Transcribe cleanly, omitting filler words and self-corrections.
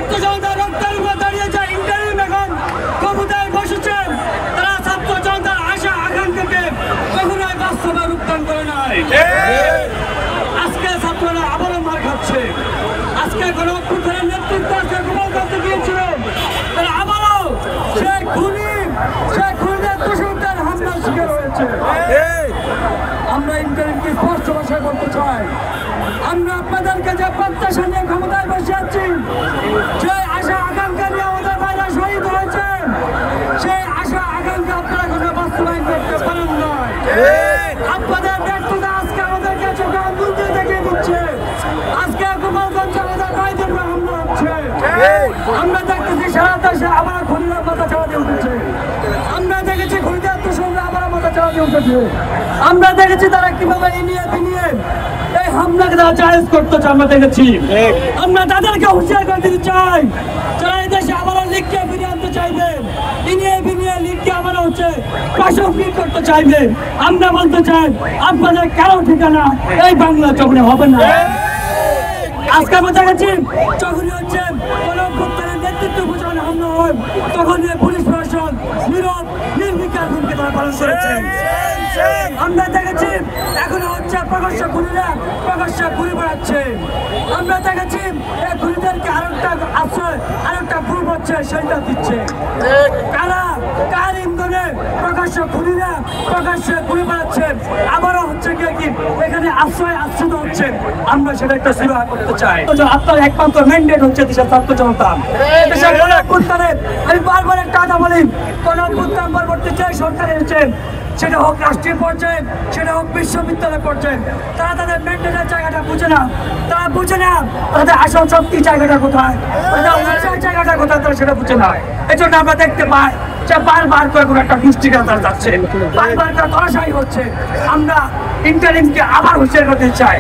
ছাত্র জনতা রক্তের উপর দাঁড়িয়ে যায় ইন্টারিম এখন ক্ষমতায় বসেছেন, তারা ছাত্র জনতার আশা আকাঙ্ক্ষাকে কখনোই বাস্তবে রূপদান করে নাই। আজকে ছাত্ররা আবারও মার খাচ্ছে। আজকে কোনো অভ্যুত্থানের নেতৃত্ব আজকে গোপাল করতে গিয়েছিল, তারা আবারও সে খুনিদের দোষীদের হামলার শিকার হয়েছে। আমরা ইন্টারিমকে স্পষ্ট ভাষায় বলতে চাই, আমরা আপনাদেরকে যে প্রত্যাশা নিয়ে ক্ষমতায় বসে আছি, যে আশা আকাঙ্ক্ষা নিয়ে আমাদের ভাইরা শহীদ হয়েছেন, সেই আশা আকাঙ্ক্ষা আপনারা কোনো বাস্তবায়ন করতে পারেন না। আপনাদের ব্যর্থতা আজকে আমাদেরকে চোখে আঙুল দিয়ে দেখিয়ে দিচ্ছে। আজকে গোপালগঞ্জে আমাদের ভাইদের উপর হামলা হচ্ছে। আমরা দেখতেছি সারা দেশে আবার খুনিরা মাথা চাওয়া দিয়ে উঠেছে। আমরা দেখেছি খুনিদের দোষরা আবার মাথা চাওয়া দিয়ে উঠেছে। আমরা দেখেছি তারা কিভাবে ইনিয়ে বিনিয়ে এই হামলাকে তারা জায়েজ করতেছে। আমরা দেখেছি, আমরা তাদেরকে হুঁশিয়ার করে দিতে চাই, যারা এই দেশে আবারও লিগকে ফিরিয়ে আনতে চাইবেন, ইনিয়ে বিনিয়ে লিগকে আবারও প্রাসঙ্গিক করতে চাইবেন, আমরা বলতে চাই আপনাদের কারো ঠিকানা এই বাংলা চক্রে হবে না। আজকে আমরা দেখেছি যখনই হচ্ছে কোনো অভ্যুত্থানের নেতৃত্ব বোঝানো হামলা হয়, তখন পুলিশ প্রশাসন নীরব নির্বিকার ভূমিকা তারা পালন করেছেন। আমরা দেখেছি এখনো হচ্ছে প্রকাশ্য খুনিরা প্রকাশ্য ঘুরে বেড়াচ্ছে। আমরা দেখেছি এই খুনিদেরকে আরেকটা আশ্রয়, আরেকটা গ্রুপ হচ্ছে সেটা দিচ্ছে। কার ইন্ধনে প্রকাশ্য খুনিরা প্রকাশ্যে ঘুরে বেড়াচ্ছে, আবারও হচ্ছে কি এখানে আশ্রিত হচ্ছে। আমরা সেটা একটা সুরাহা করতে চাই। আপনার একমাত্র ম্যান্ডেট হচ্ছে দেশের ছাত্র জনতা। দেশের আমি বারবার একটা কথা বলি, কোন অভ্যুত্থান পরবর্তী যে সরকার এসেছে, সেটা হোক রাষ্ট্রীয় পর্যায়ে, সেটা হোক বিশ্ববিদ্যালয় পর্যায়ে, তারা তাদের মেন্টেনের জায়গাটা বুঝে না। তারা বুঝে না তাদের আসল শক্তি জায়গাটা কোথায়, তাদের জায়গাটা কোথায়, তারা সেটা বুঝে না। এই জন্য আমরা দেখতে পাই যে বারবার করে কোনো একটা গোষ্ঠীটা তারা যাচ্ছে, বারবার তারা ধরাশায়ী হচ্ছে। আমরা ইন্টারিমকে আবার হুঁশিয়ার করতে চাই,